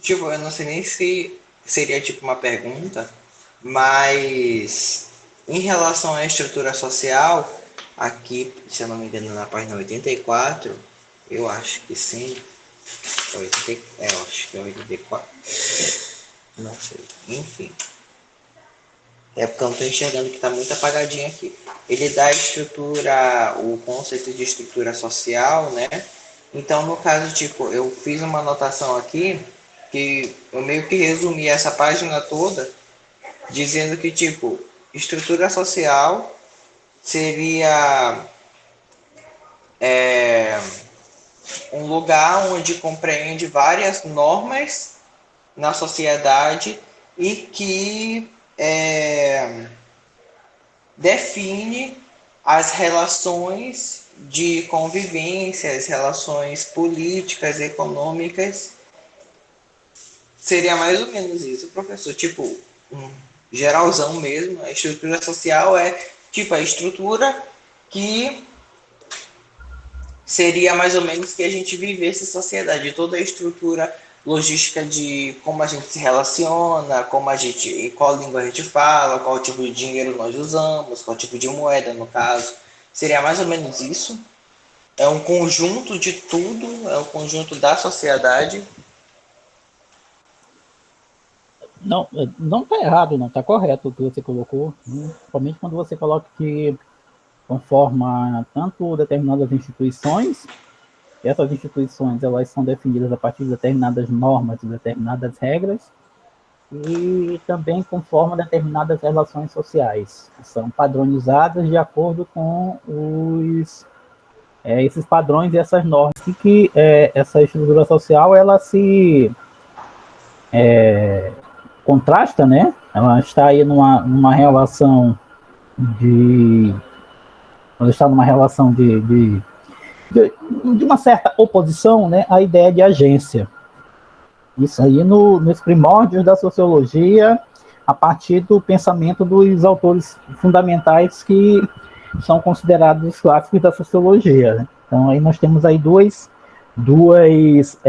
Tipo, eu não sei nem se seria tipo uma pergunta, mas em relação à estrutura social, aqui, se eu não me engano, na página 84, eu acho que sim, eu acho que é 84, não sei, enfim. É porque eu não estou enxergando que está muito apagadinho aqui. Ele dá a estrutura, o conceito de estrutura social, né? Então, no caso, tipo, eu fiz uma anotação aqui que eu meio que resumi essa página toda dizendo que, tipo, estrutura social seria um lugar onde compreende várias normas na sociedade e que define as relações de convivência, as relações políticas, econômicas. Seria mais ou menos isso, professor. Tipo, um geralzão mesmo. A estrutura social é tipo a estrutura que seria mais ou menos que a gente vivesse em sociedade. Toda a estrutura logística de como a gente se relaciona, como a gente, qual língua a gente fala, qual tipo de dinheiro nós usamos, qual tipo de moeda, no caso. Seria mais ou menos isso. É um conjunto de tudo, é um conjunto da sociedade. Não, não está errado, não está correto o que você colocou, né? Principalmente quando você coloca que conforma tanto determinadas instituições, essas instituições elas são definidas a partir de determinadas normas e determinadas regras, e também conforma determinadas relações sociais, que são padronizadas de acordo com esses padrões e essas normas. E que essa estrutura social ela se contrasta, né? Ela está aí numa relação de. Ela está numa relação de uma certa oposição, né, à ideia de agência. Isso aí nos primórdios da sociologia, a partir do pensamento dos autores fundamentais que são considerados os clássicos da sociologia, né? Então aí nós temos aí duas, duas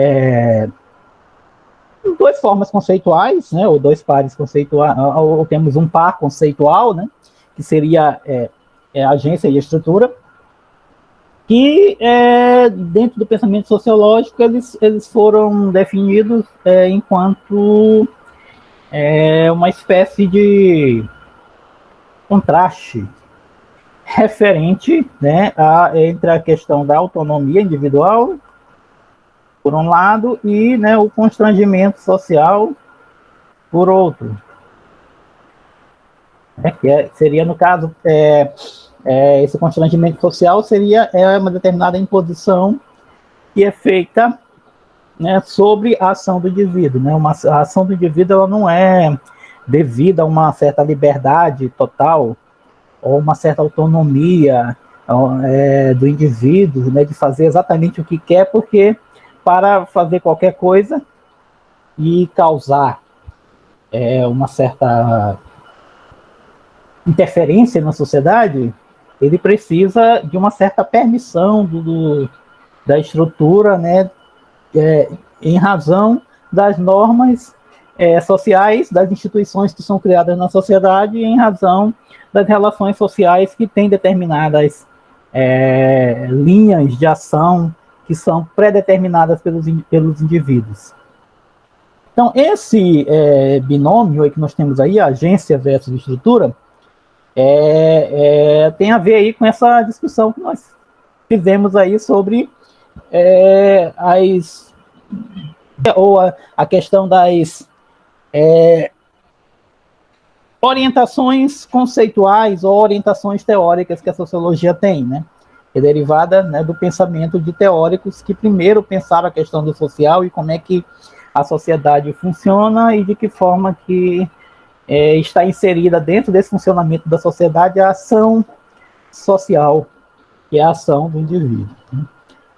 formas conceituais, né, ou dois pares conceituais, ou temos um par conceitual, né, que seria a agência e a estrutura, que dentro do pensamento sociológico eles foram definidos enquanto uma espécie de contraste referente, né, entre a questão da autonomia individual, por um lado, e, né, o constrangimento social, por outro. Seria, no caso, esse constrangimento social seria uma determinada imposição que é feita, né, sobre a ação do indivíduo. Né? A ação do indivíduo ela não é devida a uma certa liberdade total ou uma certa autonomia do indivíduo, né, de fazer exatamente o que quer, porque para fazer qualquer coisa e causar uma certa interferência na sociedade, ele precisa de uma certa permissão da estrutura, né, em razão das normas sociais, das instituições que são criadas na sociedade, e em razão das relações sociais que têm determinadas linhas de ação que são pré-determinadas pelos indivíduos. Então, esse binômio aí que nós temos aí, agência versus estrutura, tem a ver aí com essa discussão que nós fizemos aí sobre a questão das orientações conceituais ou orientações teóricas que a sociologia tem, né? É derivada, né, do pensamento de teóricos que primeiro pensaram a questão do social e como é que a sociedade funciona e de que forma que está inserida dentro desse funcionamento da sociedade a ação social, que é a ação do indivíduo.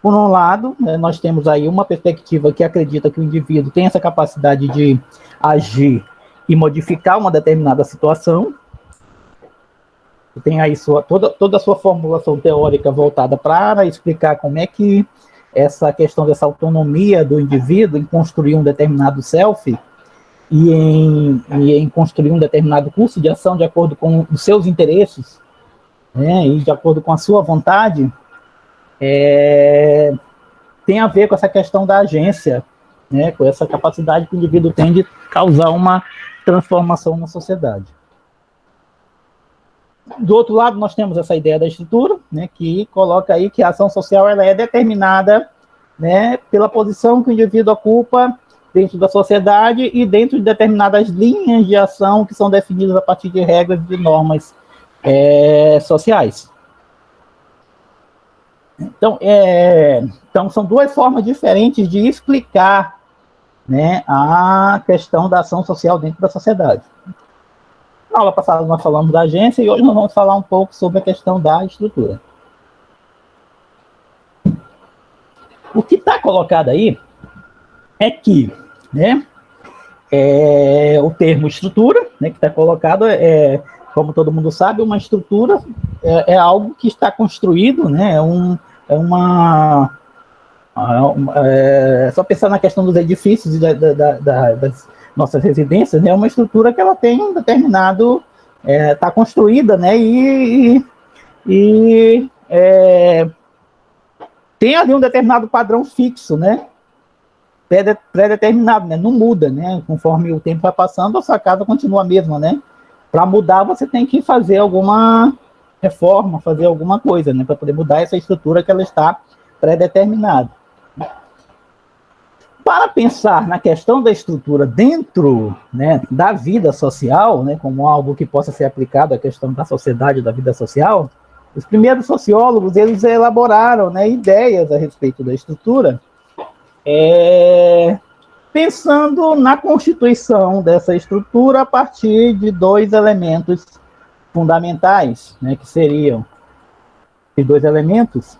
Por um lado, né, nós temos aí uma perspectiva que acredita que o indivíduo tem essa capacidade de agir e modificar uma determinada situação. Tem aí toda a sua formulação teórica voltada para explicar como é que essa questão dessa autonomia do indivíduo em construir um determinado self e em construir um determinado curso de ação de acordo com os seus interesses, né, e de acordo com a sua vontade, tem a ver com essa questão da agência, né, com essa capacidade que o indivíduo tem de causar uma transformação na sociedade. Do outro lado, nós temos essa ideia da estrutura, né, que coloca aí que a ação social ela é determinada, né, pela posição que o indivíduo ocupa dentro da sociedade e dentro de determinadas linhas de ação que são definidas a partir de regras e de normas sociais. Então, são duas formas diferentes de explicar, né, a questão da ação social dentro da sociedade. Na aula passada nós falamos da agência e hoje nós vamos falar um pouco sobre a questão da estrutura. O que está colocado aí é que, né, o termo estrutura, né, que está colocado, como todo mundo sabe, uma estrutura é algo que está construído, né, só pensar na questão dos edifícios e das nossas residências, né, é uma estrutura que ela tem um determinado, está construída, né, tem ali um determinado padrão fixo, né, pré-determinado, né, não muda, né, conforme o tempo vai passando, a sua casa continua a mesma, né, para mudar você tem que fazer alguma reforma, fazer alguma coisa, né, para poder mudar essa estrutura que ela está pré-determinada. Para pensar na questão da estrutura dentro, né, da vida social, né, como algo que possa ser aplicado à questão da sociedade, da vida social, os primeiros sociólogos eles elaboraram, né, ideias a respeito da estrutura, pensando na constituição dessa estrutura a partir de dois elementos fundamentais, né, que seriam de dois elementos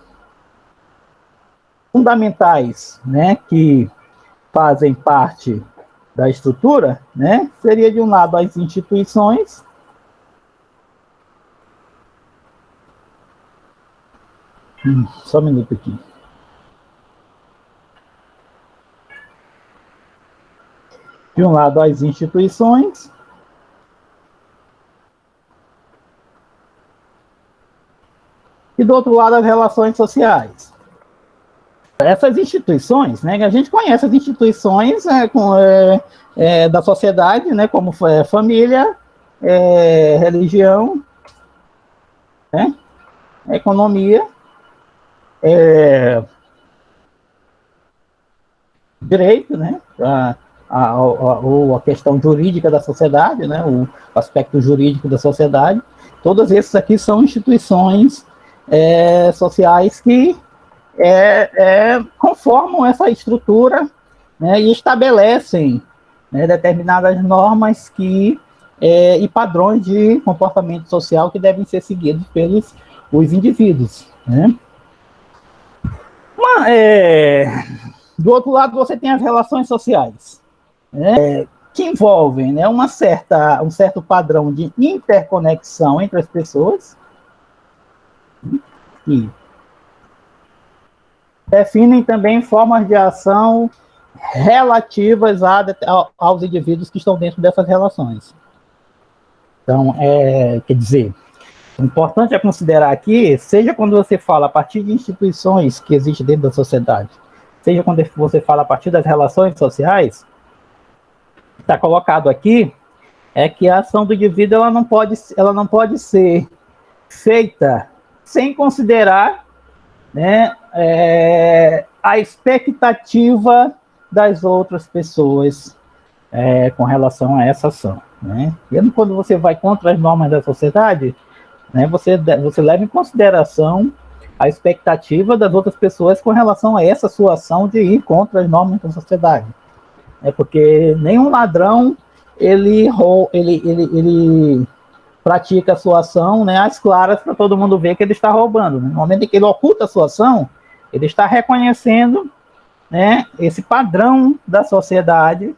fundamentais, né, que fazem parte da estrutura, né, seria de um lado as instituições, só um minuto aqui. De um lado as instituições e do outro lado as relações sociais. Essas instituições, né, a gente conhece as instituições da sociedade, né, como família, religião, né, economia, direito, né, a questão jurídica da sociedade, né, o aspecto jurídico da sociedade. Todos esses aqui são instituições sociais que conformam essa estrutura, né, e estabelecem, né, determinadas normas e padrões de comportamento social que devem ser seguidos pelos os indivíduos, né. Do outro lado, você tem as relações sociais, né, que envolvem, né, um certo padrão de interconexão entre as pessoas e definem também formas de ação relativas aos indivíduos que estão dentro dessas relações. Então, quer dizer, o importante é considerar aqui, seja quando você fala a partir de instituições que existem dentro da sociedade, seja quando você fala a partir das relações sociais, está colocado aqui, é que a ação do indivíduo ela não pode ser feita sem considerar, né, a expectativa das outras pessoas com relação a essa ação, né? E quando você vai contra as normas da sociedade, né, você leva em consideração a expectativa das outras pessoas com relação a essa sua ação de ir contra as normas da sociedade. Porque nenhum ladrão ele pratica a sua ação, né, às claras para todo mundo ver que ele está roubando. No momento em que ele oculta a sua ação, ele está reconhecendo, né, esse padrão da sociedade,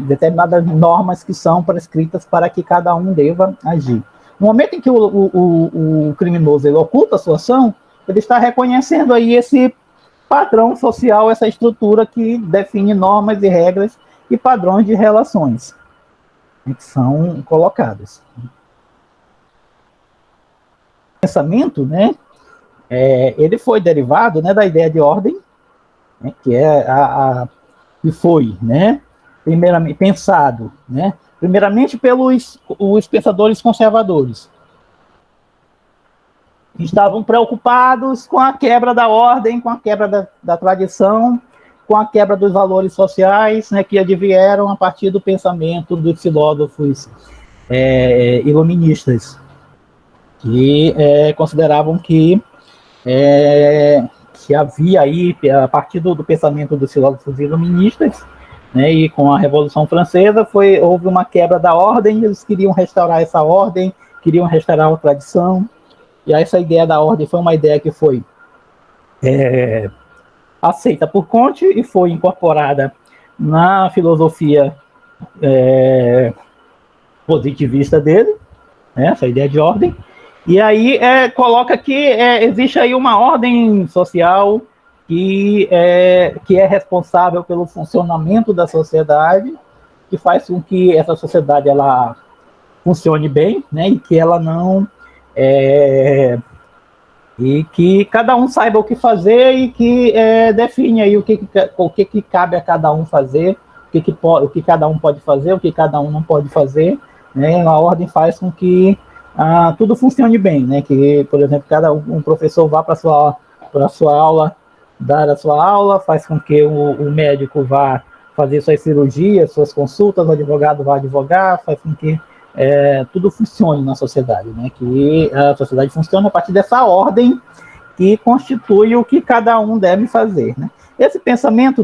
determinadas normas que são prescritas para que cada um deva agir. No momento em que o criminoso ele oculta a sua ação, ele está reconhecendo aí esse padrão social, essa estrutura que define normas e regras e padrões de relações, né, que são colocados. O pensamento, né, ele foi derivado, né, da ideia de ordem, né, que é que foi, né, primeiramente pensado, né, primeiramente pelos os pensadores conservadores, que estavam preocupados com a quebra da ordem, com a quebra da tradição, com a quebra dos valores sociais, né, que advieram a partir do pensamento dos filósofos iluministas, que consideravam que havia aí, a partir do pensamento dos filósofos iluministas, né, e com a Revolução Francesa, houve uma quebra da ordem, eles queriam restaurar essa ordem, queriam restaurar a tradição, e essa ideia da ordem foi uma ideia que foi aceita por Comte e foi incorporada na filosofia positivista dele, né, essa ideia de ordem. E aí coloca que existe aí uma ordem social que é responsável pelo funcionamento da sociedade, que faz com que essa sociedade ela funcione bem, né, e que ela não e que cada um saiba o que fazer e que define aí o que cabe a cada um fazer, o que cada um pode fazer, o que cada um não pode fazer, né? A ordem faz com que tudo funcione bem, né? Que, por exemplo, um professor vá para sua aula, dar a sua aula, faz com que o médico vá fazer suas cirurgias, suas consultas, o advogado vá advogar, faz com que tudo funcione na sociedade, né? Que a sociedade funciona a partir dessa ordem que constitui o que cada um deve fazer, né? Esse pensamento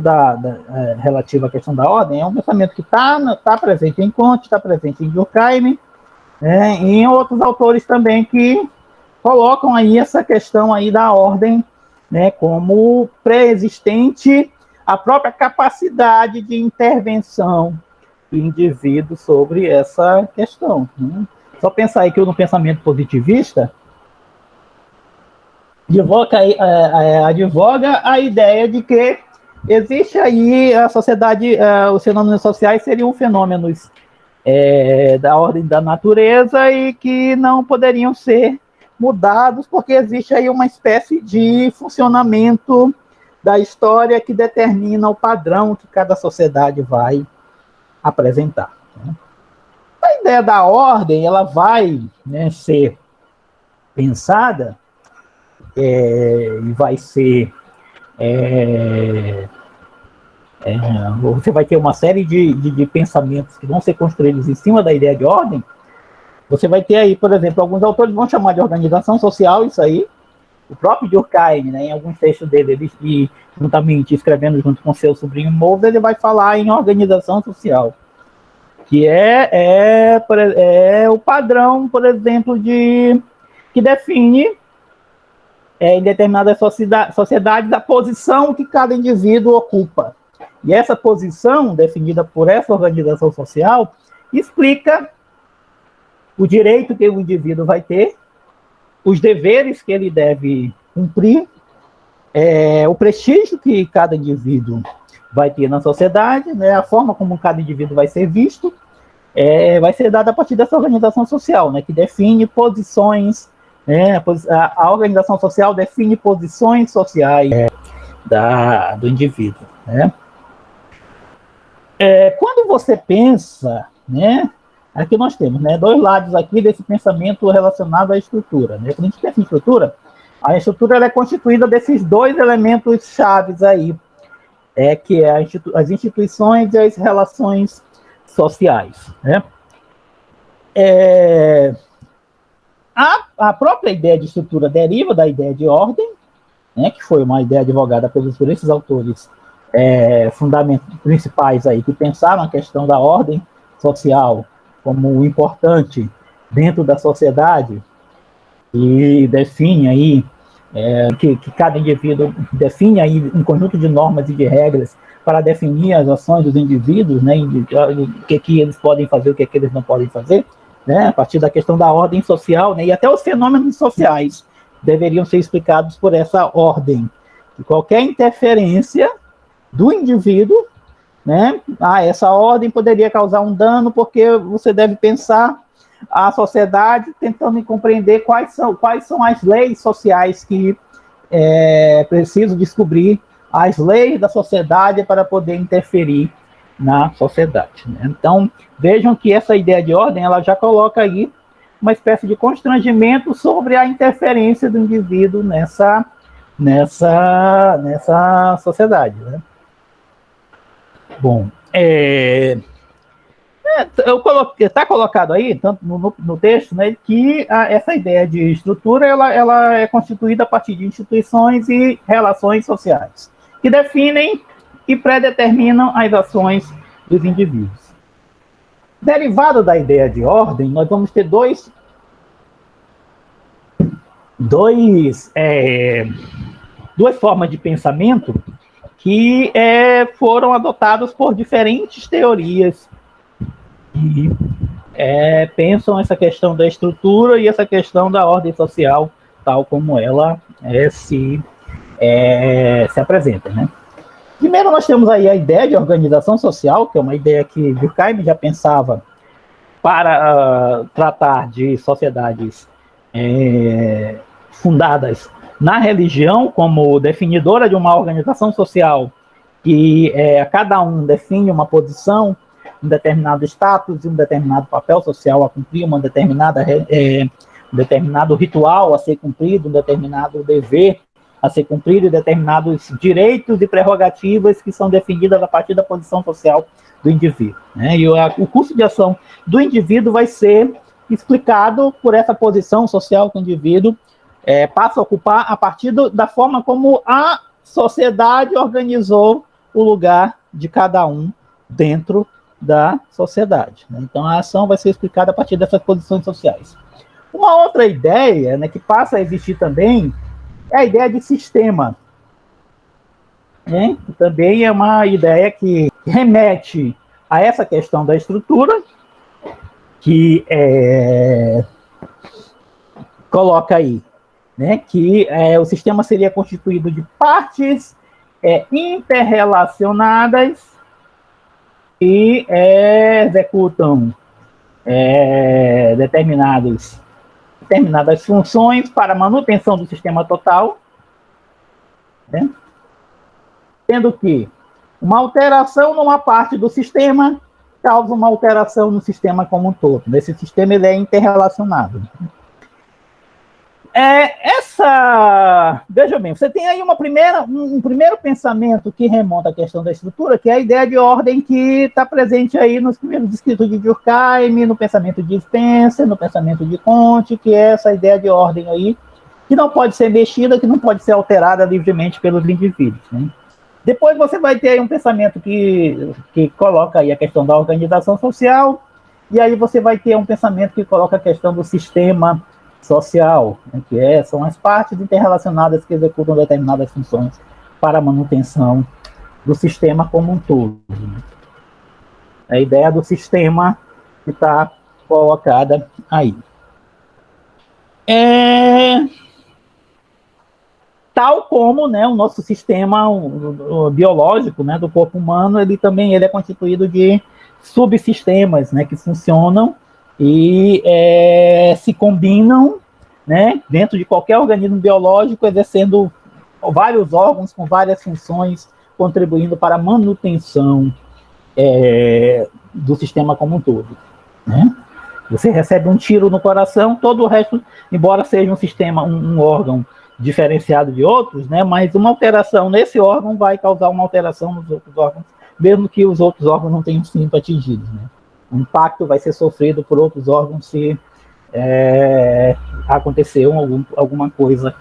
relativo à questão da ordem é um pensamento que está presente em Comte, está presente em Durkheim, né, e em outros autores também que colocam aí essa questão aí da ordem, né, como pré-existente à própria capacidade de intervenção do indivíduo sobre essa questão, né? Só pensar aí que no pensamento positivista advoga a ideia de que existe aí a sociedade, os fenômenos sociais seriam fenômenos da ordem da natureza e que não poderiam ser mudados porque existe aí uma espécie de funcionamento da história que determina o padrão que cada sociedade vai apresentar, né? A ideia da ordem ela vai, né, ser pensada e vai ser você vai ter uma série de pensamentos que vão ser construídos em cima da ideia de ordem. Você vai ter aí, por exemplo, alguns autores vão chamar de organização social isso aí. O próprio Durkheim, né, em alguns textos dele, ele juntamente escrevendo junto com seu sobrinho Moser, ele vai falar em organização social, que é o padrão, por exemplo, que define em determinadas sociedades a posição que cada indivíduo ocupa. E essa posição, definida por essa organização social, explica o direito que o indivíduo vai ter, os deveres que ele deve cumprir, o prestígio que cada indivíduo vai ter na sociedade, né, a forma como cada indivíduo vai ser visto, vai ser dada a partir dessa organização social, né, que define posições, né, a organização social define posições sociais do indivíduo, né. Quando você pensa, né, aqui nós temos, né, dois lados aqui desse pensamento relacionado à estrutura, né. Quando a gente pensa em estrutura, a estrutura ela é constituída desses dois elementos chaves aí, que é as instituições e as relações sociais, né. A própria ideia de estrutura deriva da ideia de ordem, né, que foi uma ideia advogada por esses autores fundamentos principais aí, que pensaram a questão da ordem social como importante dentro da sociedade e define aí que cada indivíduo define aí um conjunto de normas e de regras para definir as ações dos indivíduos, né, o que eles podem fazer, o que eles não podem fazer, né, a partir da questão da ordem social, né, e até os fenômenos sociais deveriam ser explicados por essa ordem. E qualquer interferência do indivíduo, né, essa ordem poderia causar um dano, porque você deve pensar a sociedade tentando compreender quais são as leis sociais que é preciso descobrir, as leis da sociedade para poder interferir na sociedade, né? Então, vejam que essa ideia de ordem, ela já coloca aí uma espécie de constrangimento sobre a interferência do indivíduo nessa sociedade, né? Bom, eu coloquei, está colocado aí, tanto no texto, né, que essa ideia de estrutura ela é constituída a partir de instituições e relações sociais, que definem e predeterminam as ações dos indivíduos. Derivado da ideia de ordem, nós vamos ter duas formas de pensamento que foram adotadas por diferentes teorias que pensam essa questão da estrutura e essa questão da ordem social, tal como ela se apresenta, né? Primeiro, nós temos aí a ideia de organização social, que é uma ideia que Durkheim já pensava para tratar de sociedades fundadas na religião, como definidora de uma organização social que cada um define uma posição, um determinado status, um determinado papel social a cumprir, um determinado ritual a ser cumprido, um determinado dever a ser cumprido e determinados direitos e prerrogativas que são definidas a partir da posição social do indivíduo, né? E o curso de ação do indivíduo vai ser explicado por essa posição social que o indivíduo passa a ocupar a partir da forma como a sociedade organizou o lugar de cada um dentro da sociedade, né? Então a ação vai ser explicada a partir dessas posições sociais. Uma outra ideia, né, que passa a existir também é a ideia de sistema, né? Também é uma ideia que remete a essa questão da estrutura, que coloca aí, né, que o sistema seria constituído de partes interrelacionadas e executam determinadas funções para a manutenção do sistema total, né? Sendo que uma alteração numa parte do sistema causa uma alteração no sistema como um todo. Esse sistema ele é interrelacionado. Veja bem, você tem aí um primeiro pensamento que remonta à questão da estrutura, que é a ideia de ordem que está presente aí nos primeiros escritos de Durkheim, no pensamento de Spencer, no pensamento de Comte, que é essa ideia de ordem aí, que não pode ser mexida, que não pode ser alterada livremente pelos indivíduos, né? Depois você vai ter aí um pensamento que coloca aí a questão da organização social, e aí você vai ter um pensamento que coloca a questão do sistema social, né, que são as partes interrelacionadas que executam determinadas funções para a manutenção do sistema como um todo. A ideia do sistema que está colocada aí. Tal como, né, o nosso sistema o biológico, né, do corpo humano, ele é constituído de subsistemas, né, que funcionam e se combinam, né, dentro de qualquer organismo biológico, exercendo vários órgãos com várias funções, contribuindo para a manutenção do sistema como um todo, né? Você recebe um tiro no coração, todo o resto, embora seja um sistema, um órgão diferenciado de outros, né, mas uma alteração nesse órgão vai causar uma alteração nos outros órgãos, mesmo que os outros órgãos não tenham sido atingidos, né? O impacto vai ser sofrido por outros órgãos se aconteceu alguma coisa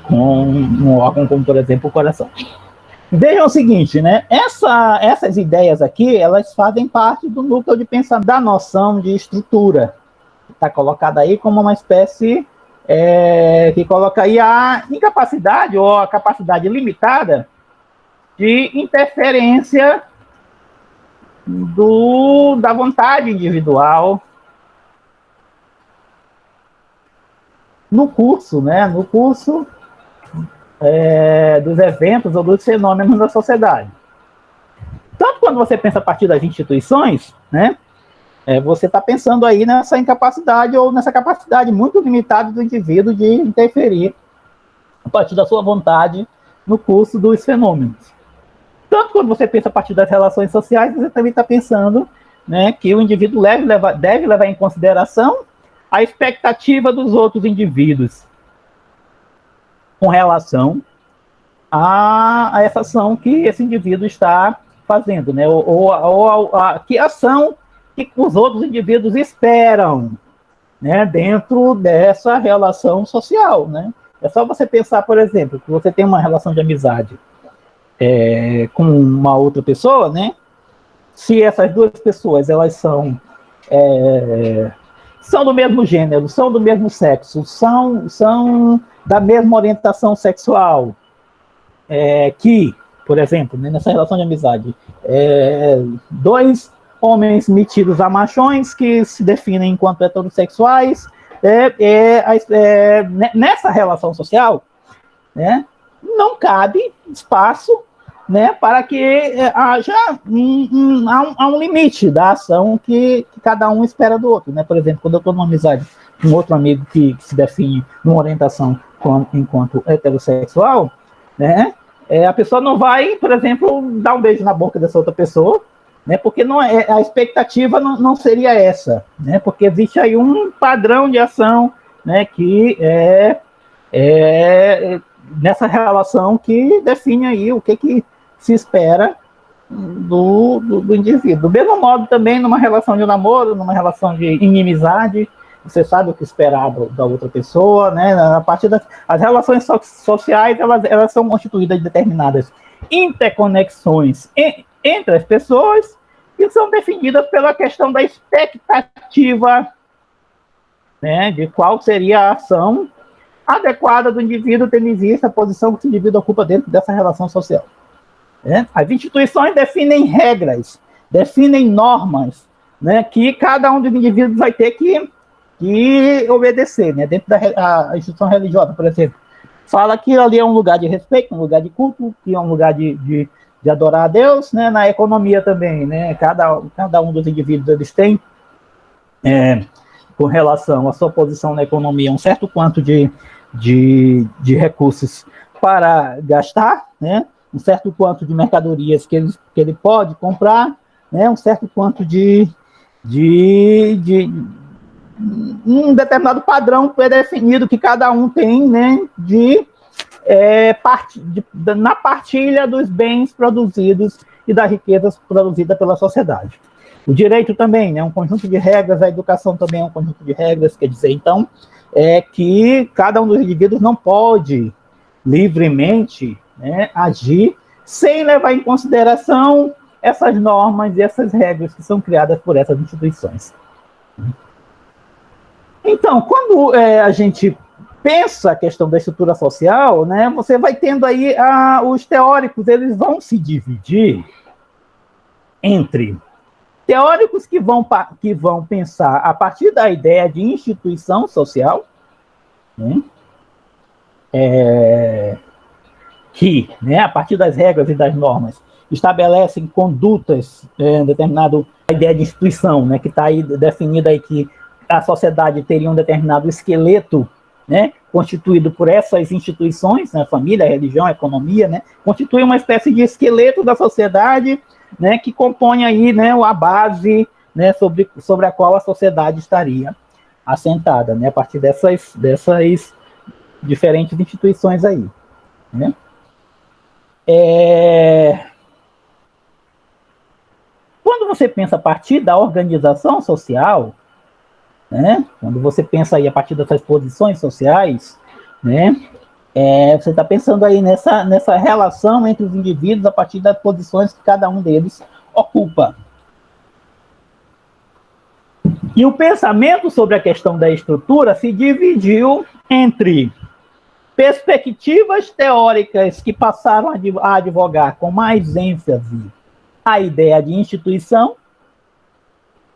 com um órgão como, por exemplo, o coração. Vejam o seguinte, né? Essas ideias aqui, elas fazem parte do núcleo de pensamento da noção de estrutura. Está colocada aí como uma espécie que coloca aí a incapacidade ou a capacidade limitada de interferência da vontade individual no curso, né? No curso dos eventos ou dos fenômenos da sociedade. Tanto quando você pensa a partir das instituições, né? Você está pensando aí nessa incapacidade ou nessa capacidade muito limitada do indivíduo de interferir a partir da sua vontade no curso dos fenômenos. Tanto quando você pensa a partir das relações sociais, você também está pensando, né, que o indivíduo deve levar em consideração a expectativa dos outros indivíduos com relação a essa ação que esse indivíduo está fazendo, né? Que ação que os outros indivíduos esperam, né, dentro dessa relação social, né? É só você pensar, por exemplo, que você tem uma relação de amizade com uma outra pessoa, né? Se essas duas pessoas elas são do mesmo gênero, são do mesmo sexo, são da mesma orientação sexual, que, por exemplo, né, nessa relação de amizade, dois homens metidos a machões que se definem enquanto heterossexuais, nessa relação social, né, não cabe espaço, né, para que haja um limite da ação que cada um espera do outro, né? Por exemplo, quando eu estou numa amizade com outro amigo que se define numa orientação enquanto heterossexual, né, a pessoa não vai, por exemplo, dar um beijo na boca dessa outra pessoa, né, porque não a expectativa não seria essa, né, porque existe aí um padrão de ação, né, que nessa relação que define aí o que se espera do indivíduo. Do mesmo modo também numa relação de namoro, numa relação de inimizade, você sabe o que esperar da outra pessoa, né? A partir as relações sociais, elas são constituídas de determinadas interconexões entre as pessoas e são definidas pela questão da expectativa, né, de qual seria a ação adequada do indivíduo, tendo em vista a posição que o indivíduo ocupa dentro dessa relação social. As instituições definem regras, definem normas, né, que cada um dos indivíduos vai ter que obedecer, né? Dentro da instituição religiosa, por exemplo, fala que ali é um lugar de respeito, um lugar de culto, que é um lugar de adorar a Deus, né? Na economia também, né? Cada um dos indivíduos eles têm, com relação à sua posição na economia, um certo quanto de recursos para gastar, né? Um certo quanto de mercadorias que ele pode comprar, né? Um certo quanto de um determinado padrão pré-definido que cada um tem, né, na partilha dos bens produzidos e das riquezas produzidas pela sociedade. O direito também, né, um conjunto de regras, a educação também é um conjunto de regras, quer dizer, então, que cada um dos indivíduos não pode livremente, né, agir sem levar em consideração essas normas e essas regras que são criadas por essas instituições. Então, quando a gente pensa a questão da estrutura social, né, você vai tendo aí os teóricos, eles vão se dividir entre teóricos que vão pensar a partir da ideia de instituição social, né, que, né, a partir das regras e das normas, estabelecem condutas, determinado a ideia de instituição, né, que está aí definida aí que a sociedade teria um determinado esqueleto, né, constituído por essas instituições, né, família, religião, economia, né, constitui uma espécie de esqueleto da sociedade, né, que compõe aí, né, a base, né, sobre a qual a sociedade estaria assentada, né, a partir dessas diferentes instituições aí, né. Quando você pensa a partir da organização social, né, quando você pensa aí a partir dessas posições sociais, né, você está pensando aí nessa relação entre os indivíduos a partir das posições que cada um deles ocupa. E o pensamento sobre a questão da estrutura se dividiu entre perspectivas teóricas que passaram a advogar com mais ênfase a ideia de instituição,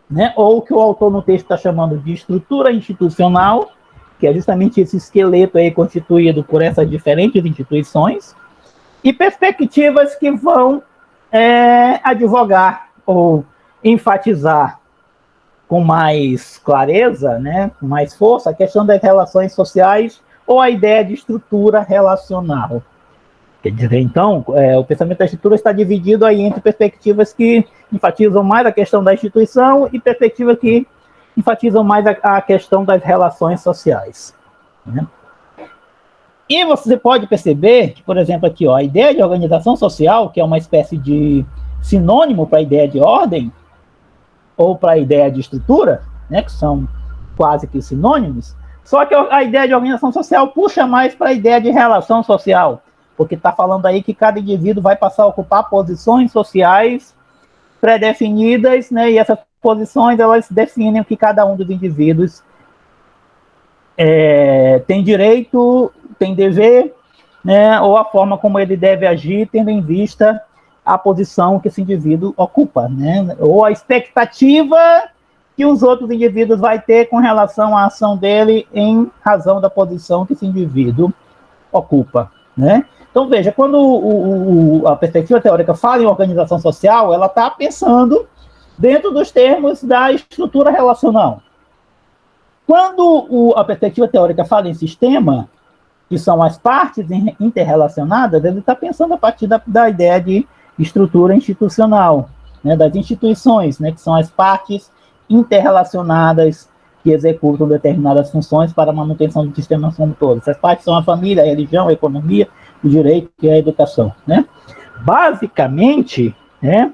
né, ou o que o autor no texto está chamando de estrutura institucional, que é justamente esse esqueleto aí constituído por essas diferentes instituições, e perspectivas que vão advogar ou enfatizar com mais clareza, né, com mais força, a questão das relações sociais ou a ideia de estrutura relacional. Quer dizer, então, o pensamento da estrutura está dividido aí entre perspectivas que enfatizam mais a questão da instituição e perspectivas que enfatizam mais a questão das relações sociais, né? E você pode perceber que, por exemplo, aqui, ó, a ideia de organização social, que é uma espécie de sinônimo para a ideia de ordem, ou para a ideia de estrutura, né, que são quase que sinônimos, só que a ideia de organização social puxa mais para a ideia de relação social, porque está falando aí que cada indivíduo vai passar a ocupar posições sociais pré-definidas, né, e essas posições, elas definem o que cada um dos indivíduos tem direito, tem dever, né, ou a forma como ele deve agir, tendo em vista a posição que esse indivíduo ocupa, né, ou a expectativa que os outros indivíduos vai ter com relação à ação dele em razão da posição que esse indivíduo ocupa, né? Então, veja, quando a perspectiva teórica fala em organização social, ela está pensando dentro dos termos da estrutura relacional. Quando a perspectiva teórica fala em sistema, que são as partes interrelacionadas, ele está pensando a partir da ideia de estrutura institucional, né, das instituições, né, que são as partes interrelacionadas que executam determinadas funções para a manutenção do sistema como todo. Essas partes são a família, a religião, a economia, o direito e a educação, né? Basicamente, né,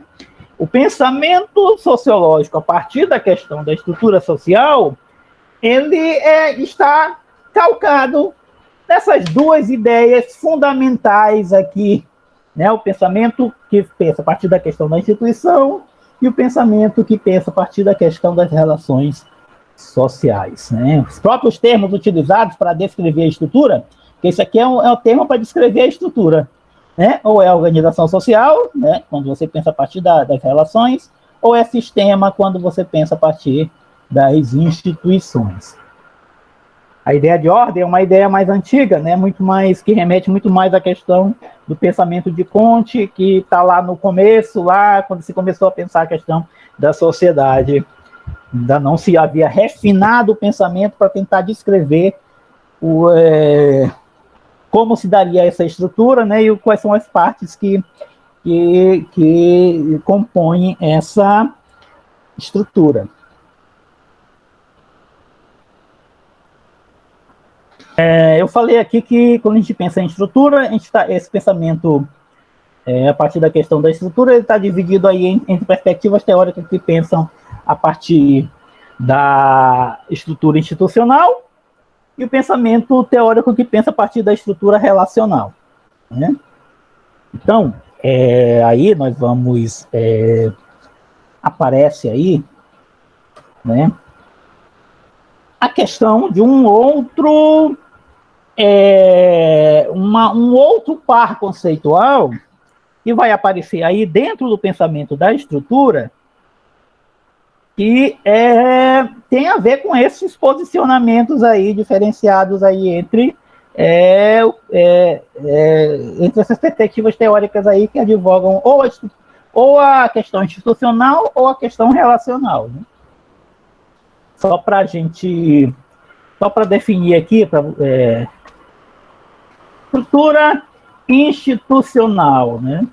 o pensamento sociológico a partir da questão da estrutura social, ele está calcado nessas duas ideias fundamentais aqui, né? O pensamento que pensa a partir da questão da instituição e o pensamento que pensa a partir da questão das relações sociais, né? Os próprios termos utilizados para descrever a estrutura, que esse aqui é um termo para descrever a estrutura, né? Ou é organização social, né, quando você pensa a partir das relações, ou é sistema, quando você pensa a partir das instituições. A ideia de ordem é uma ideia mais antiga, né, muito mais, que remete muito mais à questão do pensamento de Comte, que está lá no começo, lá quando se começou a pensar a questão da sociedade. Ainda não se havia refinado o pensamento para tentar descrever como se daria essa estrutura, né, e quais são as partes que compõem essa estrutura. Eu falei aqui que quando a gente pensa em estrutura, esse pensamento, a partir da questão da estrutura, ele está dividido aí entre perspectivas teóricas que pensam a partir da estrutura institucional e o pensamento teórico que pensa a partir da estrutura relacional, né? Então, aí nós vamos... aparece aí, né, a questão de um outro par conceitual que vai aparecer aí dentro do pensamento da estrutura, que tem a ver com esses posicionamentos aí diferenciados aí entre essas perspectivas teóricas aí que advogam ou a questão institucional ou a questão relacional, né? Só para definir aqui, estrutura institucional, né?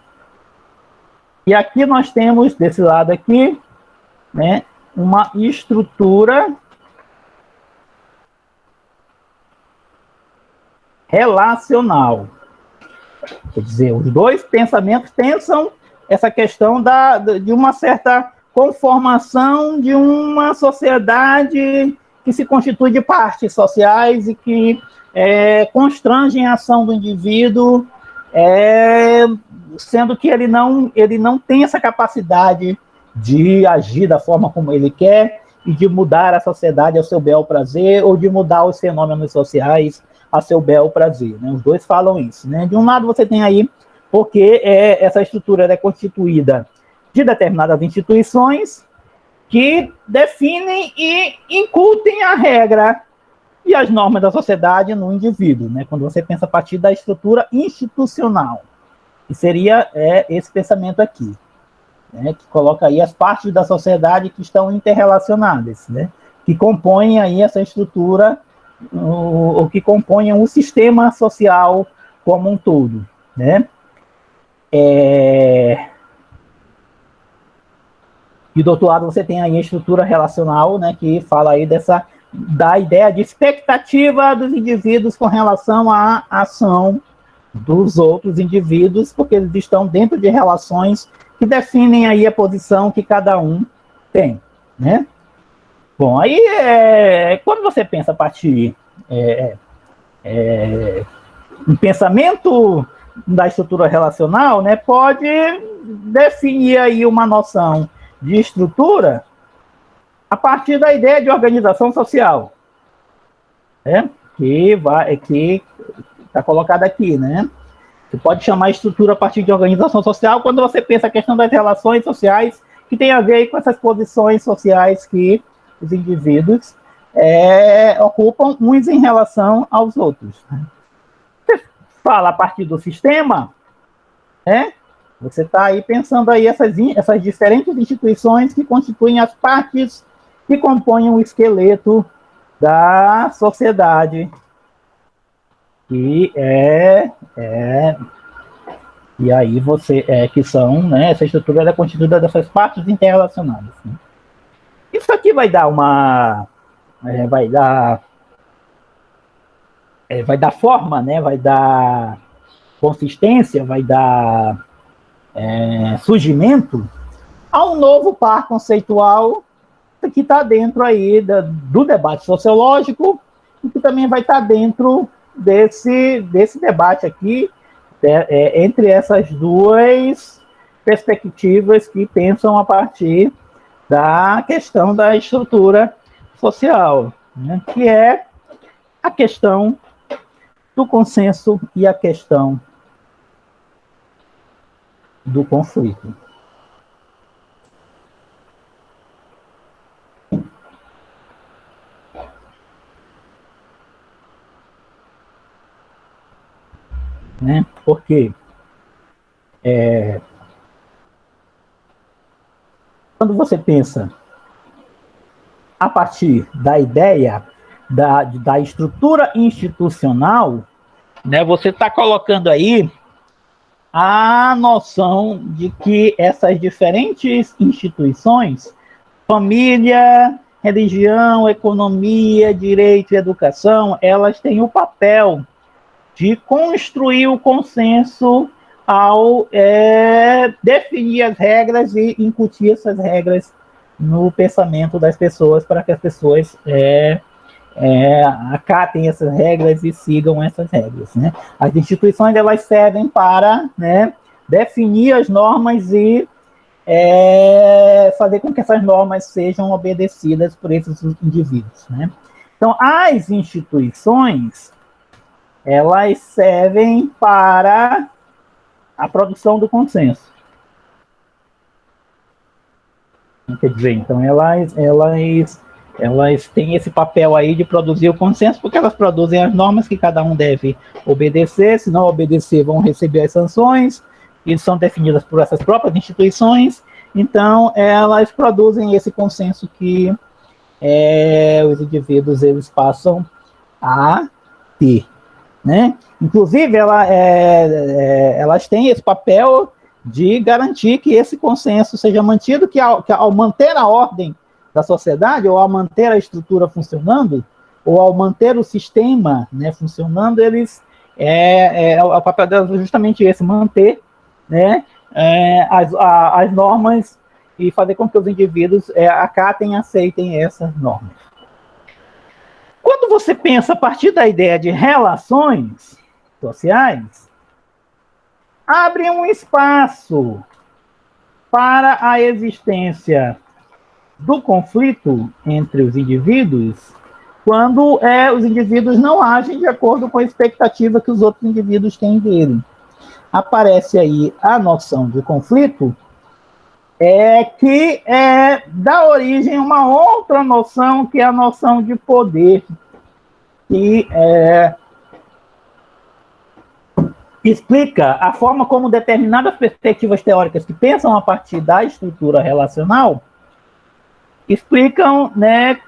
E aqui nós temos, desse lado aqui, né, uma estrutura relacional. Quer dizer, os dois pensamentos pensam essa questão de uma certa conformação de uma sociedade que se constitui de partes sociais e que constrangem a ação do indivíduo, sendo que ele não tem essa capacidade de agir da forma como ele quer e de mudar a sociedade ao seu bel prazer ou de mudar os fenômenos sociais a seu bel prazer, né? Os dois falam isso, né? De um lado você tem aí, porque essa estrutura é constituída de determinadas instituições que definem e incutem a regra e as normas da sociedade no indivíduo, né? Quando você pensa a partir da estrutura institucional, que seria esse pensamento aqui, né? Que coloca aí as partes da sociedade que estão interrelacionadas, né? Que compõem aí essa estrutura, o que compõem o sistema social como um todo, né? E do outro lado você tem aí a estrutura relacional, né, que fala aí da ideia de expectativa dos indivíduos com relação à ação dos outros indivíduos, porque eles estão dentro de relações que definem aí a posição que cada um tem, né? Bom, aí quando você pensa a partir um pensamento da estrutura relacional, né, pode definir aí uma noção de estrutura a partir da ideia de organização social, né, que está colocada aqui, né? Você pode chamar estrutura a partir de organização social quando você pensa a questão das relações sociais que tem a ver aí com essas posições sociais que os indivíduos ocupam uns em relação aos outros. Você fala a partir do sistema, né? Você está aí pensando aí essas diferentes instituições que constituem as partes que compõem o esqueleto da sociedade, que e aí que são, né, essa estrutura é constituída dessas partes interrelacionadas, né? Isso aqui vai dar vai dar forma, né, vai dar consistência, vai dar surgimento a um novo par conceitual que está dentro aí do debate sociológico e que também vai estar dentro desse debate aqui, entre essas duas perspectivas que pensam a partir da questão da estrutura social, né, que é a questão do consenso e a questão do conflito. Né? Porque quando você pensa a partir da ideia da estrutura institucional, né, você está colocando aí a noção de que essas diferentes instituições, família, religião, economia, direito e educação, elas têm o papel de construir o consenso ao definir as regras e incutir essas regras no pensamento das pessoas para que as pessoas acatem essas regras e sigam essas regras, né? As instituições elas servem para, né, definir as normas e fazer com que essas normas sejam obedecidas por esses indivíduos, né? Então, as instituições elas servem para a produção do consenso. Quer dizer, então elas têm esse papel aí de produzir o consenso, porque elas produzem as normas que cada um deve obedecer. Se não obedecer, vão receber as sanções, que são definidas por essas próprias instituições. Então, elas produzem esse consenso que os indivíduos eles passam a ter, né? Inclusive, elas têm esse papel de garantir que esse consenso seja mantido, que ao manter a ordem da sociedade, ou ao manter a estrutura funcionando, ou ao manter o sistema, né, funcionando, eles o papel delas é justamente esse, manter, né, as normas e fazer com que os indivíduos acatem e aceitem essas normas. Quando você pensa a partir da ideia de relações sociais, abre um espaço para a existência do conflito entre os indivíduos quando os indivíduos não agem de acordo com a expectativa que os outros indivíduos têm dele. Aparece aí a noção de conflito, que dá origem a uma outra noção, que é a noção de poder. que explica a forma como determinadas perspectivas teóricas que pensam a partir da estrutura relacional explicam, né,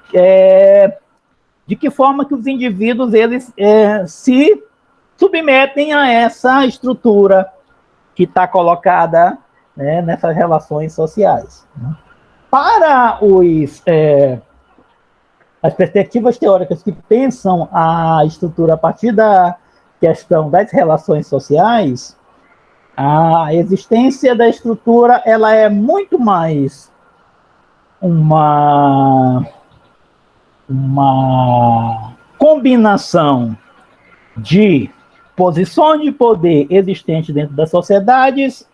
de que forma que os indivíduos eles se submetem a essa estrutura que está colocada, né, nessas relações sociais. Para as perspectivas teóricas que pensam a estrutura a partir da questão das relações sociais, a existência da estrutura ela é muito mais uma combinação de posições de poder existentes dentro das sociedades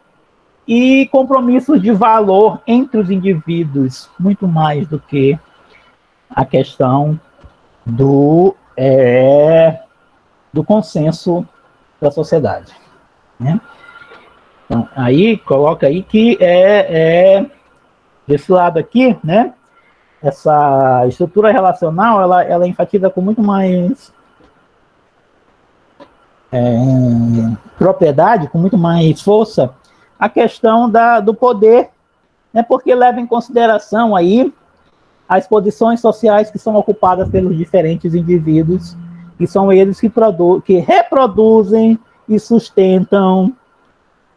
e compromissos de valor entre os indivíduos, muito mais do que a questão do consenso da sociedade, né? Então, aí coloca aí que desse lado aqui, né? Essa estrutura relacional, ela enfatiza com muito mais propriedade, com muito mais força, a questão do poder, né? Porque leva em consideração aí as posições sociais que são ocupadas pelos diferentes indivíduos, que são eles que reproduzem e sustentam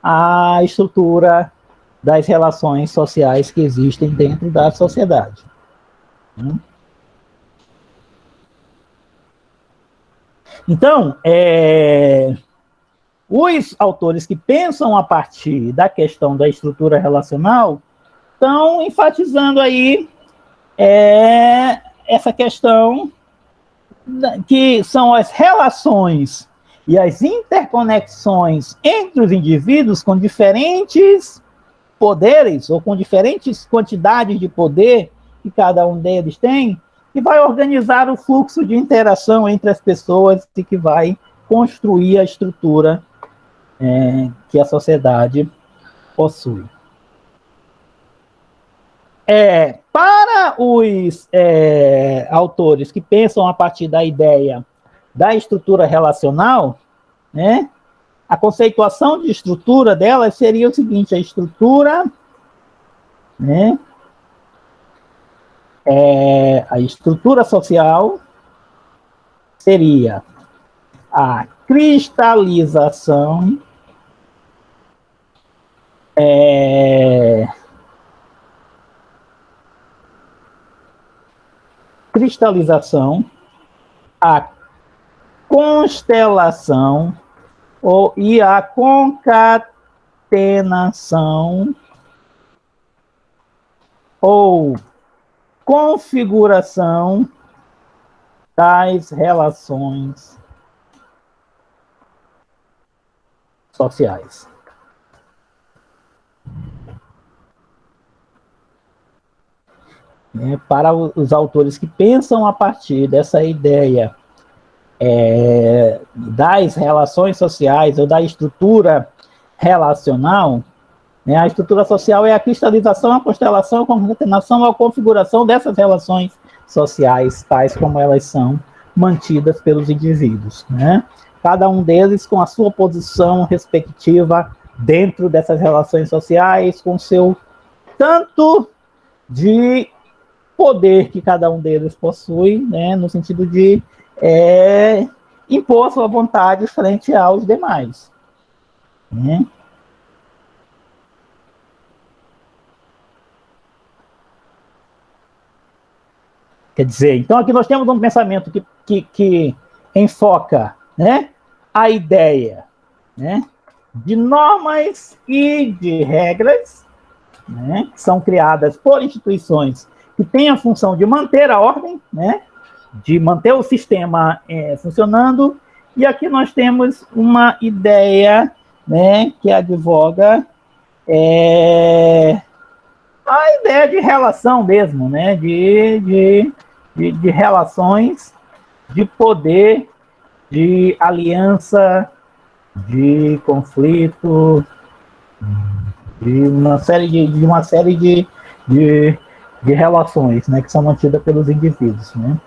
a estrutura das relações sociais que existem dentro da sociedade. Então, os autores que pensam a partir da questão da estrutura relacional estão enfatizando aí essa questão que são as relações e as interconexões entre os indivíduos com diferentes poderes ou com diferentes quantidades de poder que cada um deles tem, e vai organizar o fluxo de interação entre as pessoas e que vai construir a estrutura que a sociedade possui. Para os autores que pensam a partir da ideia da estrutura relacional, né, a conceituação de estrutura dela seria o seguinte: a estrutura, né, a estrutura social seria a cristalização a constelação e a concatenação ou configuração das relações sociais. Para os autores que pensam a partir dessa ideia das relações sociais ou da estrutura relacional, né, a estrutura social é a cristalização, a constelação, a concatenação, a configuração dessas relações sociais, tais como elas são mantidas pelos indivíduos, né? Cada um deles com a sua posição respectiva dentro dessas relações sociais, com seu tanto de poder que cada um deles possui, né, no sentido de impor sua vontade frente aos demais, né? Quer dizer, então aqui nós temos um pensamento que enfoca, né, a ideia, né, de normas e de regras, né, que são criadas por instituições que têm a função de manter a ordem, né, de manter o sistema funcionando. E aqui nós temos uma ideia, né, que advoga a ideia de relação mesmo, né, de relações de poder, de aliança, de conflito, de uma série de relações, né, que são mantidas pelos indivíduos, né.